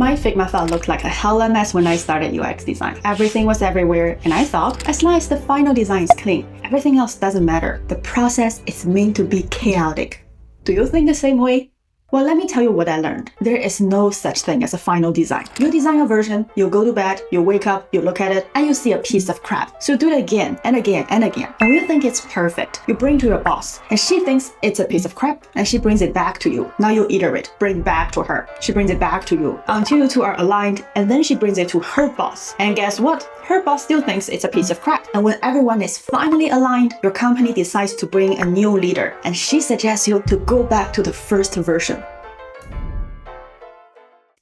My Figma file looked like a hella mess when I started UX design. Everything was everywhere, and I thought, as long as the final design is clean, everything else doesn't matter. The process is meant to be chaotic. Do you think the same way? Well, let me tell you what I learned. There is no such thing as a final design. You design a version, you go to bed, you wake up, you look at it, and you see a piece of crap. So do it again and again and again. And when you think it's perfect, you bring to your boss, and she thinks it's a piece of crap, and she brings it back to you. Now you iterate, bring back to her. She brings it back to you until you two are aligned, and then she brings it to her boss. And guess what? Her boss still thinks it's a piece of crap. And when everyone is finally aligned, your company decides to bring a new leader, and she suggests you to go back to the first version.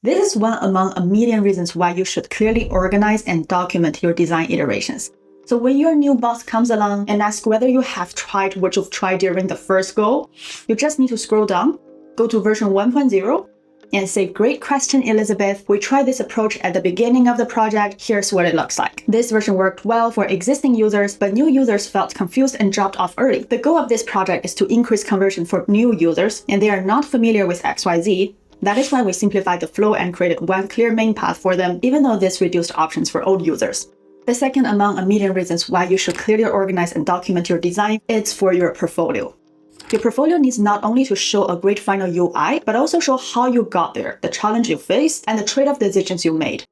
This is one among a million reasons why you should clearly organize and document your design iterations. So when your new boss comes along and asks whether you have tried what you've tried during the first go, you just need to scroll down, go to version 1.0, and say, "Great question, Elizabeth. We tried this approach at the beginning of the project. Here's what it looks like. This version worked well for existing users, but new users felt confused and dropped off early. The goal of this project is to increase conversion for new users, and they are not familiar with XYZ. That is why we simplified the flow and created one clear main path for them, even though this reduced options for old users." The second among a million reasons why you should clearly organize and document your design is for your portfolio. Your portfolio needs not only to show a great final UI, but also show how you got there, the challenge you faced, and the trade-off decisions you made.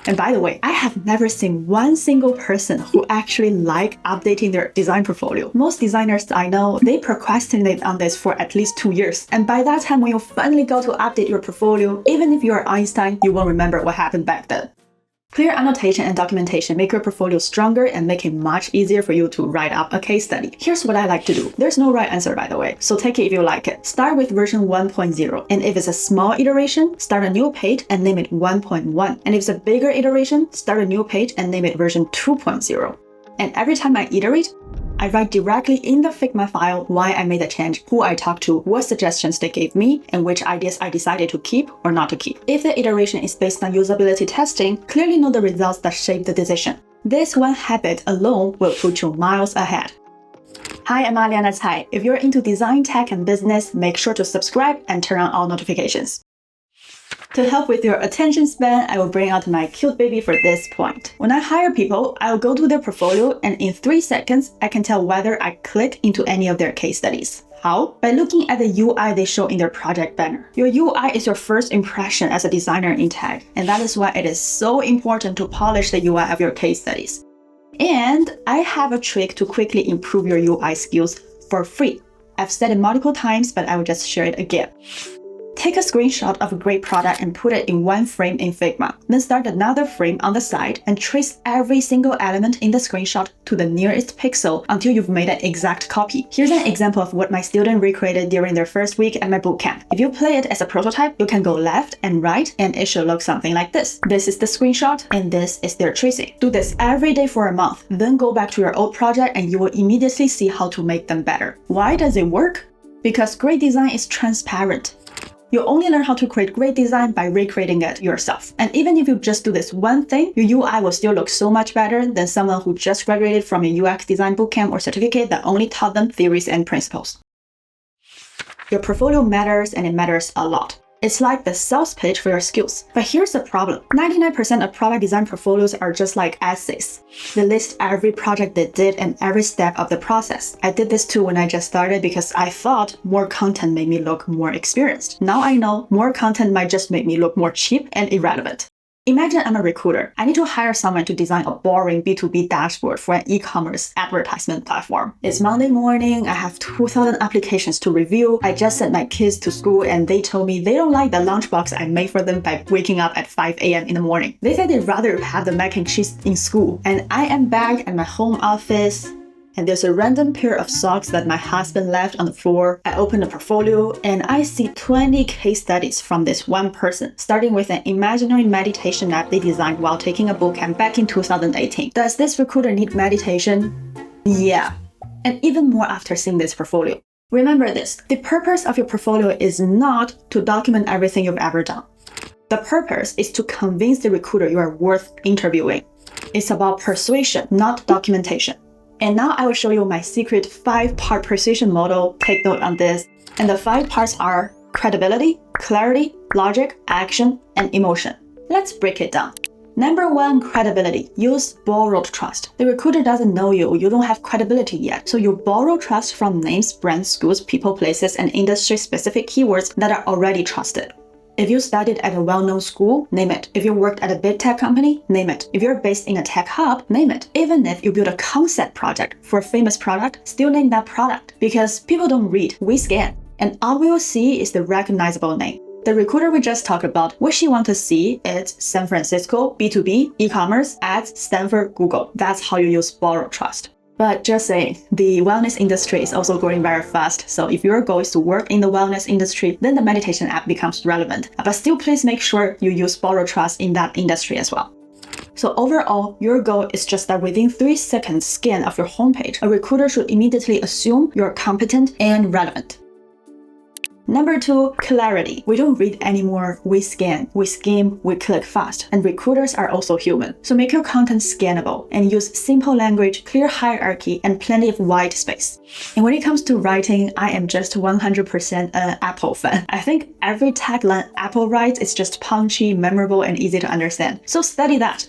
And by the way, I have never seen one single person who actually liked updating their design portfolio. Most designers I know, they procrastinate on this for at least 2 years. And by that time, when you finally go to update your portfolio, even if you're Einstein, you won't remember what happened back then. Clear annotation and documentation make your portfolio stronger and make it much easier for you to write up a case study. Here's what I like to do. There's no right answer, by the way, so take it if you like it. Start with version 1.0, and if it's a small iteration, start a new page and name it 1.1. And if it's a bigger iteration, start a new page and name it version 2.0. And every time I iterate, I write directly in the Figma file why I made the change, who I talked to, what suggestions they gave me, and which ideas I decided to keep or not to keep. If the iteration is based on usability testing, clearly know the results that shape the decision. This one habit alone will put you miles ahead. Hi, I'm Aliana Cai. If you're into design, tech, and business, make sure to subscribe and turn on all notifications. To help with your attention span, I will bring out my cute baby for this point. When I hire people, I will go to their portfolio, and in 3 seconds, I can tell whether I click into any of their case studies. How? By looking at the UI they show in their project banner. Your UI is your first impression as a designer in tech, and that is why it is so important to polish the UI of your case studies. And I have a trick to quickly improve your UI skills for free. I've said it multiple times, but I will just share it again. Take a screenshot of a great product and put it in one frame in Figma. Then start another frame on the side and trace every single element in the screenshot to the nearest pixel until you've made an exact copy. Here's an example of what my student recreated during their first week at my bootcamp. If you play it as a prototype, you can go left and right, and it should look something like this. This is the screenshot, and this is their tracing. Do this every day for a month. Then go back to your old project and you will immediately see how to make them better. Why does it work? Because great design is transparent. You only learn how to create great design by recreating it yourself. And even if you just do this one thing, your UI will still look so much better than someone who just graduated from a UX design bootcamp or certificate that only taught them theories and principles. Your portfolio matters, and it matters a lot. It's like the sales page for your skills. But here's the problem. 99% of product design portfolios are just like essays. They list every project they did and every step of the process. I did this too when I just started because I thought more content made me look more experienced. Now I know more content might just make me look more cheap and irrelevant. Imagine I'm a recruiter. I need to hire someone to design a boring B2B dashboard for an e-commerce advertisement platform. It's Monday morning. I have 2,000 applications to review. I just sent my kids to school and they told me they don't like the lunchbox I made for them by waking up at 5 a.m. in the morning. They said they'd rather have the mac and cheese in school. And I am back at my home office, and there's a random pair of socks that my husband left on the floor. I open the portfolio and I see 20 case studies from this one person, starting with an imaginary meditation app they designed while taking a bootcamp back in 2018. Does this recruiter need meditation? Yeah, and even more after seeing this portfolio. Remember this, the purpose of your portfolio is not to document everything you've ever done. The purpose is to convince the recruiter you are worth interviewing. It's about persuasion, not documentation. And now I will show you my secret 5-part persuasion model. Take note on this. And the 5 parts are credibility, clarity, logic, action, and emotion. Let's break it down. Number 1, credibility. Use borrowed trust. The recruiter doesn't know you, you don't have credibility yet. So you borrow trust from names, brands, schools, people, places, and industry-specific keywords that are already trusted. If you studied at a well-known school, name it. If you worked at a big tech company, name it. If you're based in a tech hub, name it. Even if you build a concept project for a famous product, still name that product. Because people don't read, we scan. And all we will see is the recognizable name. The recruiter we just talked about, what she wants to see is San Francisco, B2B, e-commerce, ads, Stanford, Google. That's how you use borrowed trust. But just saying, the wellness industry is also growing very fast. So if your goal is to work in the wellness industry, then the meditation app becomes relevant. But still, please make sure you use borrowed trust in that industry as well. So overall, your goal is just that within 3 seconds scan of your homepage, a recruiter should immediately assume you're competent and relevant. Number 2, clarity. We don't read anymore, we scan, we skim, we click fast. And recruiters are also human. So make your content scannable and use simple language, clear hierarchy, and plenty of white space. And when it comes to writing, I am just 100% an Apple fan. I think every tagline Apple writes is just punchy, memorable, and easy to understand. So study that.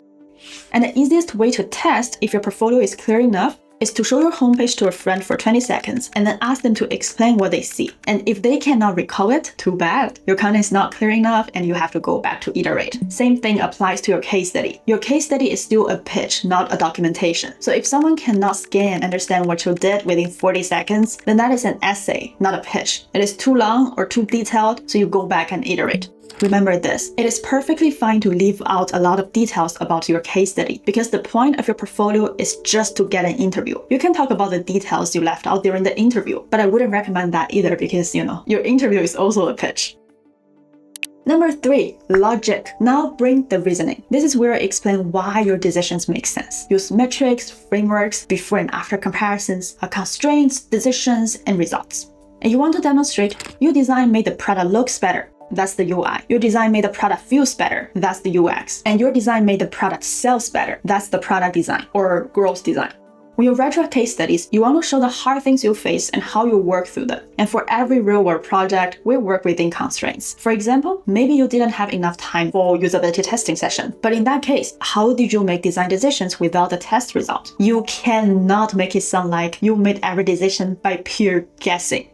And the easiest way to test if your portfolio is clear enough is to show your homepage to a friend for 20 seconds and then ask them to explain what they see. And if they cannot recall it, too bad. Your content is not clear enough and you have to go back to iterate. Same thing applies to your case study. Your case study is still a pitch, not a documentation. So if someone cannot scan and understand what you did within 40 seconds, then that is an essay, not a pitch. It is too long or too detailed, so you go back and iterate. Remember this, it is perfectly fine to leave out a lot of details about your case study because the point of your portfolio is just to get an interview. You can talk about the details you left out during the interview, but I wouldn't recommend that either because, your interview is also a pitch. Number 3, logic. Now bring the reasoning. This is where I explain why your decisions make sense. Use metrics, frameworks, before and after comparisons, constraints, decisions, and results. And you want to demonstrate your design made the product looks better. That's the UI. Your design made the product feels better. That's the UX. And your design made the product sells better. That's the product design or growth design. When you write your case studies, you want to show the hard things you face and how you work through them. And for every real-world project, we work within constraints. For example, maybe you didn't have enough time for usability testing session. But in that case, how did you make design decisions without the test result? You cannot make it sound like you made every decision by pure guessing.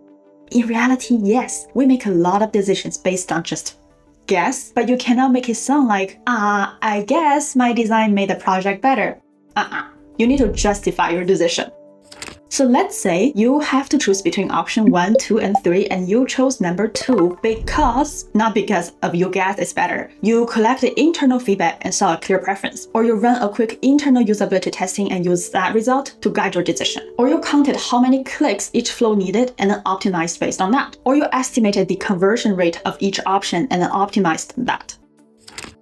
In reality, yes, we make a lot of decisions based on just guess, but you cannot make it sound like, I guess my design made the project better. You need to justify your decision. So let's say you have to choose between option 1, 2, and 3, and you chose number 2 because, not because of your guess is better. You collected internal feedback and saw a clear preference. Or you ran a quick internal usability testing and used that result to guide your decision. Or you counted how many clicks each flow needed and then optimized based on that. Or you estimated the conversion rate of each option and then optimized that.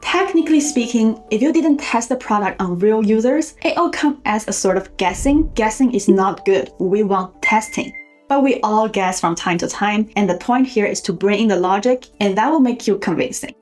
Technically speaking, if you didn't test the product on real users, it all comes as a sort of guessing. Guessing is not good. We want testing. But we all guess from time to time, and the point here is to bring in the logic, and that will make you convincing.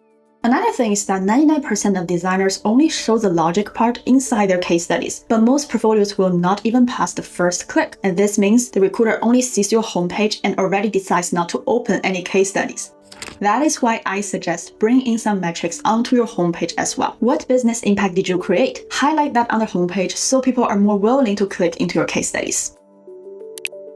Another thing is that 99% of designers only show the logic part inside their case studies, but most portfolios will not even pass the first click. And this means the recruiter only sees your homepage and already decides not to open any case studies. That is why I suggest bring in some metrics onto your homepage as well. What business impact did you create? Highlight that on the homepage so people are more willing to click into your case studies.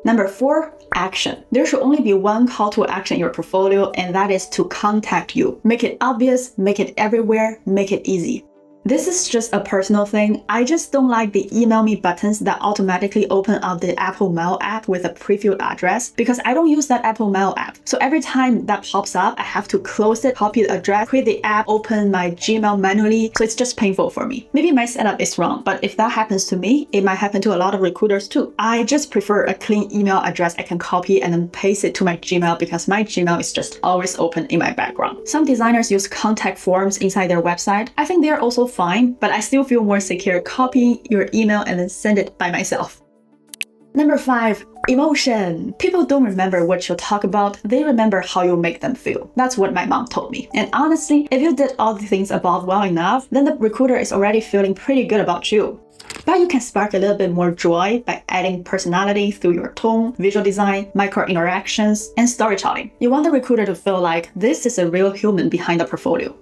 Number 4, action. There should only be one call to action in your portfolio, and that is to contact you. Make it obvious, make it everywhere, make it easy. This is just a personal thing. I just don't like the email me buttons that automatically open up the Apple Mail app with a prefilled address because I don't use that Apple Mail app. So every time that pops up, I have to close it, copy the address, create the app, open my Gmail manually. So it's just painful for me. Maybe my setup is wrong, but if that happens to me, it might happen to a lot of recruiters too. I just prefer a clean email address I can copy and then paste it to my Gmail because my Gmail is just always open in my background. Some designers use contact forms inside their website. I think they're also fine, but I still feel more secure copying your email and then send it by myself. Number 5, emotion. People don't remember what you talk about, they remember how you make them feel. That's what my mom told me. And honestly, if you did all the things above well enough, then the recruiter is already feeling pretty good about you. But you can spark a little bit more joy by adding personality through your tone, visual design, micro interactions, and storytelling. You want the recruiter to feel like this is a real human behind the portfolio.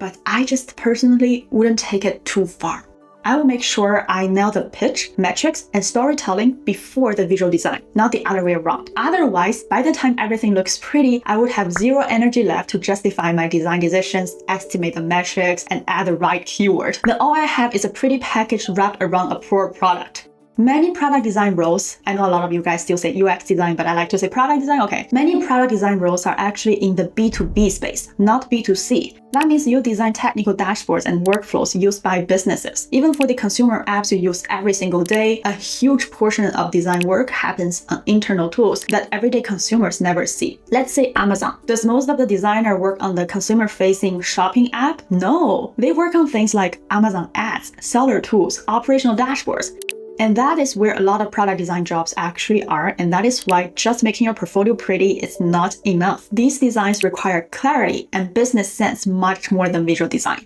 but I just personally wouldn't take it too far. I will make sure I nail the pitch, metrics, and storytelling before the visual design, not the other way around. Otherwise, by the time everything looks pretty, I would have zero energy left to justify my design decisions, estimate the metrics, and add the right keyword. Then all I have is a pretty package wrapped around a poor product. Many product design roles, I know a lot of you guys still say UX design, but I like to say product design, okay. Many product design roles are actually in the B2B space, not B2C. That means you design technical dashboards and workflows used by businesses. Even for the consumer apps you use every single day, a huge portion of design work happens on internal tools that everyday consumers never see. Let's say Amazon. Does most of the designer work on the consumer-facing shopping app? No. They work on things like Amazon ads, seller tools, operational dashboards. And that is where a lot of product design jobs actually are, and that is why just making your portfolio pretty is not enough. These designs require clarity and business sense much more than visual design.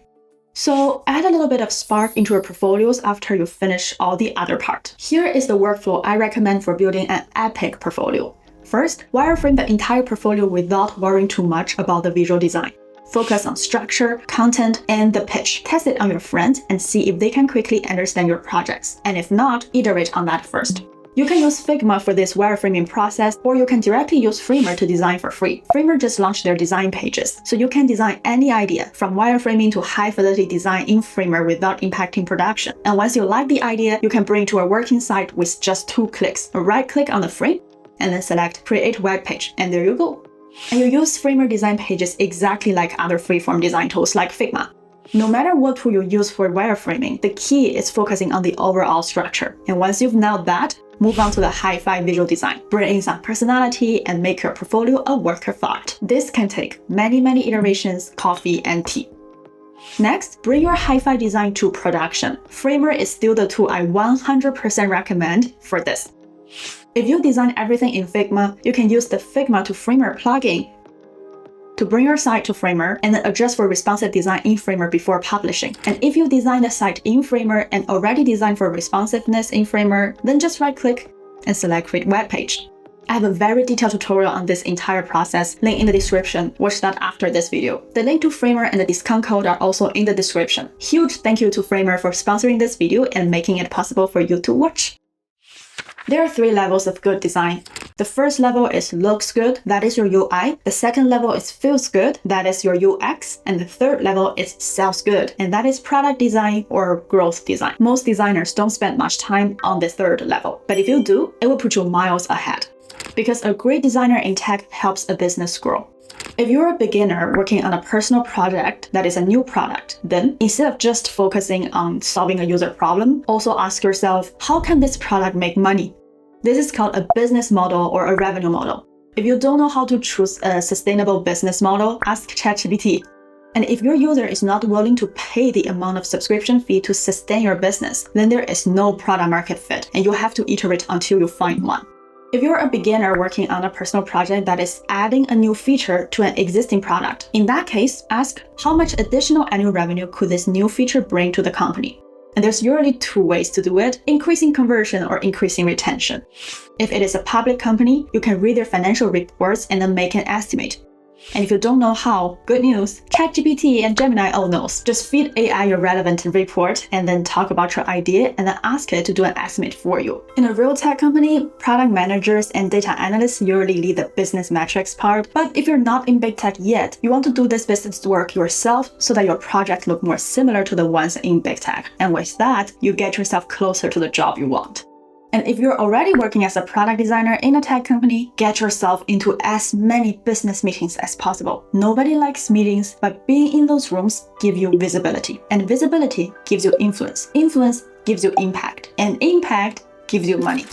So add a little bit of spark into your portfolios after you finish all the other part. Here is the workflow I recommend for building an epic portfolio. First, wireframe the entire portfolio without worrying too much about the visual design. Focus on structure, content, and the pitch. Test it on your friends and see if they can quickly understand your projects. And if not, iterate on that first. You can use Figma for this wireframing process, or you can directly use Framer to design for free. Framer just launched their design pages, so you can design any idea, from wireframing to high-fidelity design in Framer without impacting production. And once you like the idea, you can bring it to a working site with just 2 clicks. Right-click on the frame, and then select Create Web Page, and there you go. And you use Framer design pages exactly like other freeform design tools like Figma. No matter what tool you use for wireframing, the key is focusing on the overall structure. And once you've nailed that, move on to the hi-fi visual design. Bring in some personality and make your portfolio a work of art. This can take many iterations, coffee, and tea. Next, bring your hi-fi design to production. Framer is still the tool I 100% recommend for this. If you design everything in Figma, you can use the Figma to Framer plugin to bring your site to Framer and then adjust for responsive design in Framer before publishing. And if you design the site in Framer and already designed for responsiveness in Framer, then just right-click and select Create Web Page. I have a very detailed tutorial on this entire process, link in the description. Watch that after this video. The link to Framer and the discount code are also in the description. Huge thank you to Framer for sponsoring this video and making it possible for you to watch. There are 3 levels of good design. The first level is looks good, that is your UI. The second level is feels good, that is your UX. And the third level is sells good, and that is product design or growth design. Most designers don't spend much time on the third level, but if you do, it will put you miles ahead. Because a great designer in tech helps a business grow. If you're a beginner working on a personal project that is a new product, then instead of just focusing on solving a user problem, also ask yourself, how can this product make money? This is called a business model or a revenue model. If you don't know how to choose a sustainable business model, ask ChatGPT. And if your user is not willing to pay the amount of subscription fee to sustain your business, then there is no product market fit, and you have to iterate until you find one. If you're a beginner working on a personal project that is adding a new feature to an existing product, in that case, ask how much additional annual revenue could this new feature bring to the company? And there's usually 2 ways to do it, increasing conversion or increasing retention. If it is a public company, you can read their financial reports and then make an estimate. And if you don't know how, good news, ChatGPT and Gemini all knows. Just feed AI your relevant report and then talk about your idea and then ask it to do an estimate for you. In a real tech company, product managers and data analysts usually lead the business metrics part. But if you're not in big tech yet, you want to do this business work yourself so that your project look more similar to the ones in big tech. And with that, you get yourself closer to the job you want. And if you're already working as a product designer in a tech company, get yourself into as many business meetings as possible. Nobody likes meetings, but being in those rooms gives you visibility. And visibility gives you influence. Influence gives you impact. And impact gives you money.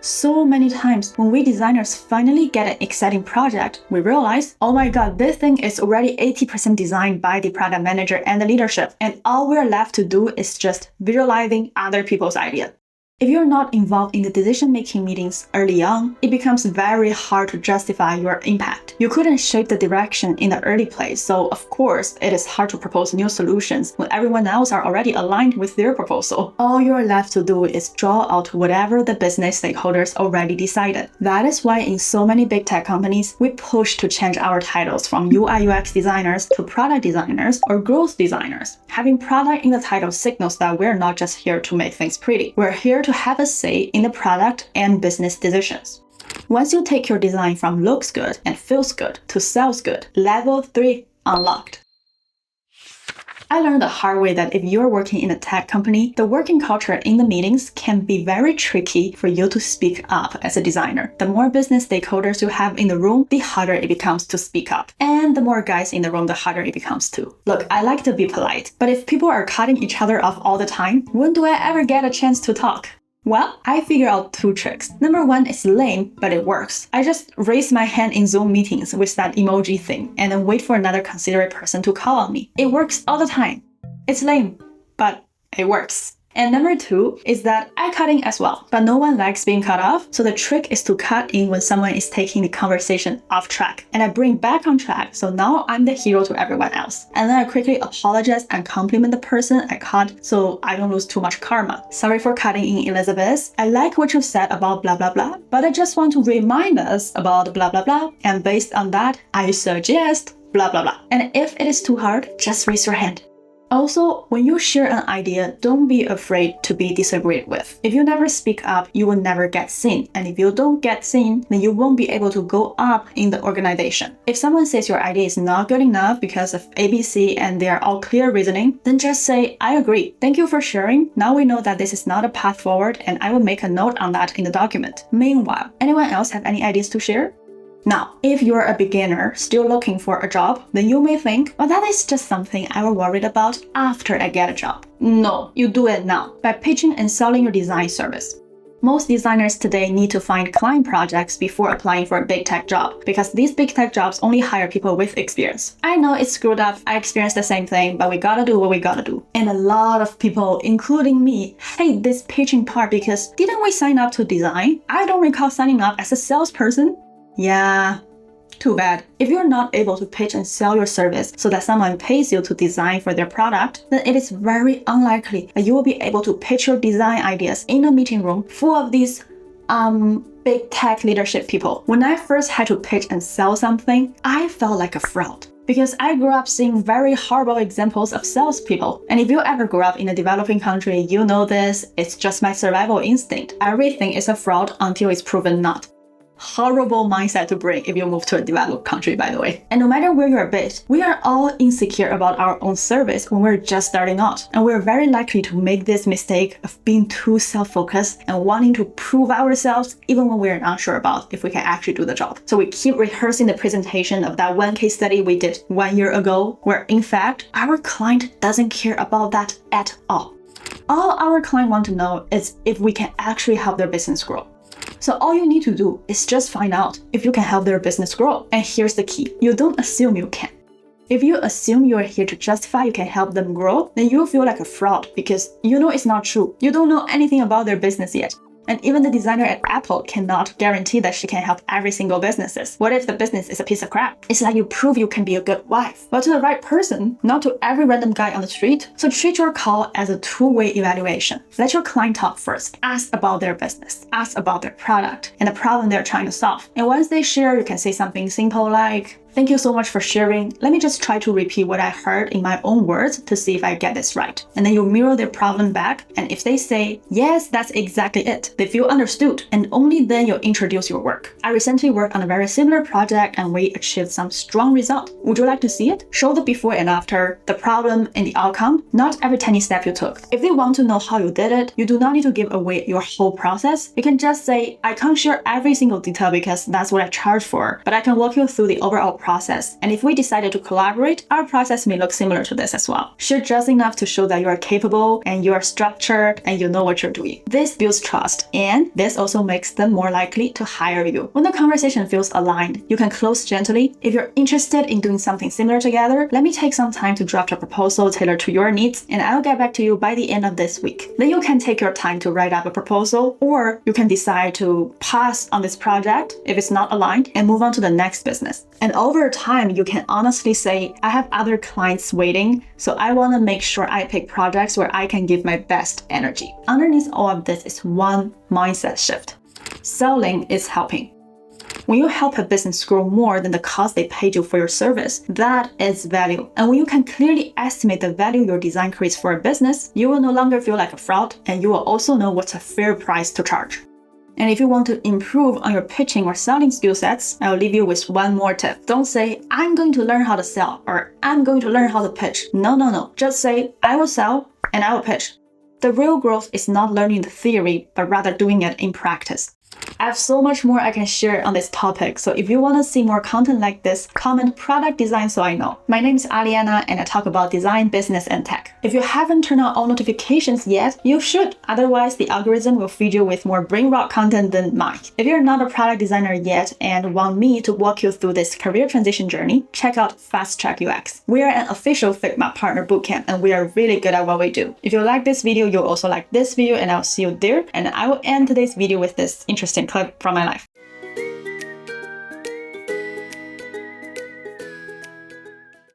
So many times when we designers finally get an exciting project, we realize, oh my god, this thing is already 80% designed by the product manager and the leadership. And all we're left to do is just visualizing other people's idea. If you're not involved in the decision-making meetings early on, it becomes very hard to justify your impact. You couldn't shape the direction in the early place, so of course, it is hard to propose new solutions when everyone else are already aligned with their proposal. All you're left to do is draw out whatever the business stakeholders already decided. That is why in so many big tech companies, we push to change our titles from UI/UX designers to product designers or growth designers. Having product in the title signals that we're not just here to make things pretty. We're here to have a say in the product and business decisions. Once you take your design from looks good and feels good to sells good, level 3 unlocked. I learned the hard way that if you're working in a tech company, the working culture in the meetings can be very tricky for you to speak up as a designer. The more business stakeholders you have in the room, the harder it becomes to speak up. And the more guys in the room, the harder it becomes too. Look, I like to be polite, but if people are cutting each other off all the time, when do I ever get a chance to talk? Well, I figured out 2 tricks. Number 1 is lame, but it works. I just raise my hand in Zoom meetings with that emoji thing and then wait for another considerate person to call on me. It works all the time. It's lame, but it works. And number 2 is that I cut in as well, but no one likes being cut off, so the trick is to cut in when someone is taking the conversation off track. And I bring back on track, so now I'm the hero to everyone else. And then I quickly apologize and compliment the person I cut so I don't lose too much karma. Sorry for cutting in, Elizabeth. I like what you said about blah blah blah, but I just want to remind us about blah blah blah, and based on that, I suggest blah blah blah. And if it is too hard, just raise your hand. Also, when you share an idea, don't be afraid to be disagreed with. If you never speak up, you will never get seen. And if you don't get seen, then you won't be able to go up in the organization. If someone says your idea is not good enough because of ABC and they are all clear reasoning, then just say, I agree. Thank you for sharing. Now we know that this is not a path forward, and I will make a note on that in the document. Meanwhile, anyone else have any ideas to share? Now, if you're a beginner still looking for a job, then you may think, well, that is just something I will worry about after I get a job. No, you do it now by pitching and selling your design service. Most designers today need to find client projects before applying for a big tech job because these big tech jobs only hire people with experience. I know it's screwed up, I experienced the same thing, but we gotta do what we gotta do. And a lot of people, including me, hate this pitching part because didn't we sign up to design? I don't recall signing up as a salesperson. Yeah, too bad. If you're not able to pitch and sell your service so that someone pays you to design for their product, then it is very unlikely that you will be able to pitch your design ideas in a meeting room full of these big tech leadership people. When I first had to pitch and sell something, I felt like a fraud. Because I grew up seeing very horrible examples of salespeople. And if you ever grew up in a developing country, you know this, it's just my survival instinct. Everything is a fraud until it's proven not. Horrible mindset to bring if you move to a developed country, by the way. And no matter where you're based, we are all insecure about our own service when we're just starting out. And we're very likely to make this mistake of being too self-focused and wanting to prove ourselves even when we're not sure about if we can actually do the job. So we keep rehearsing the presentation of that one case study we did 1 year ago, where in fact, our client doesn't care about that at all. All our client want to know is if we can actually help their business grow. So all you need to do is just find out if you can help their business grow. And here's the key. You don't assume you can. If you assume you are here to justify you can help them grow, then you'll feel like a fraud because you know it's not true. You don't know anything about their business yet. And even the designer at Apple cannot guarantee that she can help every single businesses. What if the business is a piece of crap? It's like you prove you can be a good wife, but to the right person, not to every random guy on the street. So treat your call as a two-way evaluation. Let your client talk first. Ask about their business. Ask about their product and the problem they're trying to solve. And once they share, you can say something simple like, thank you so much for sharing. Let me just try to repeat what I heard in my own words to see if I get this right. And then you mirror their problem back. And if they say, yes, that's exactly it, they feel understood. And only then you'll introduce your work. I recently worked on a very similar project and we achieved some strong result. Would you like to see it? Show the before and after, the problem and the outcome, not every tiny step you took. If they want to know how you did it, you do not need to give away your whole process. You can just say, I can't share every single detail because that's what I charge for, but I can walk you through the overall process. And if we decided to collaborate, our process may look similar to this as well. Share just enough to show that you are capable and you are structured and you know what you're doing. This builds trust, and this also makes them more likely to hire you. When the conversation feels aligned, you can close gently. If you're interested in doing something similar together, let me take some time to draft a proposal tailored to your needs, and I'll get back to you by the end of this week. Then you can take your time to write up a proposal, or you can decide to pass on this project if it's not aligned and move on to the next business. And over time, you can honestly say, I have other clients waiting, so I want to make sure I pick projects where I can give my best energy. Underneath all of this is one mindset shift. Selling is helping. When you help a business grow more than the cost they paid you for your service, that is value. And when you can clearly estimate the value your design creates for a business, you will no longer feel like a fraud, and you will also know what's a fair price to charge. And if you want to improve on your pitching or selling skill sets, I'll leave you with one more tip. Don't say, I'm going to learn how to sell, or I'm going to learn how to pitch. No. Just say, I will sell and I will pitch. The real growth is not learning the theory, but rather doing it in practice. I have so much more I can share on this topic, so if you want to see more content like this, comment product design so I know. My name is Aliana and I talk about design, business, and tech. If you haven't turned on all notifications yet, you should. Otherwise, the algorithm will feed you with more brain rot content than mine. If you're not a product designer yet and want me to walk you through this career transition journey, check out Fast Track UX. We are an official Figma partner bootcamp and we are really good at what we do. If you like this video, you'll also like this video, and I'll see you there. And I will end today's video with this interesting clip from my life.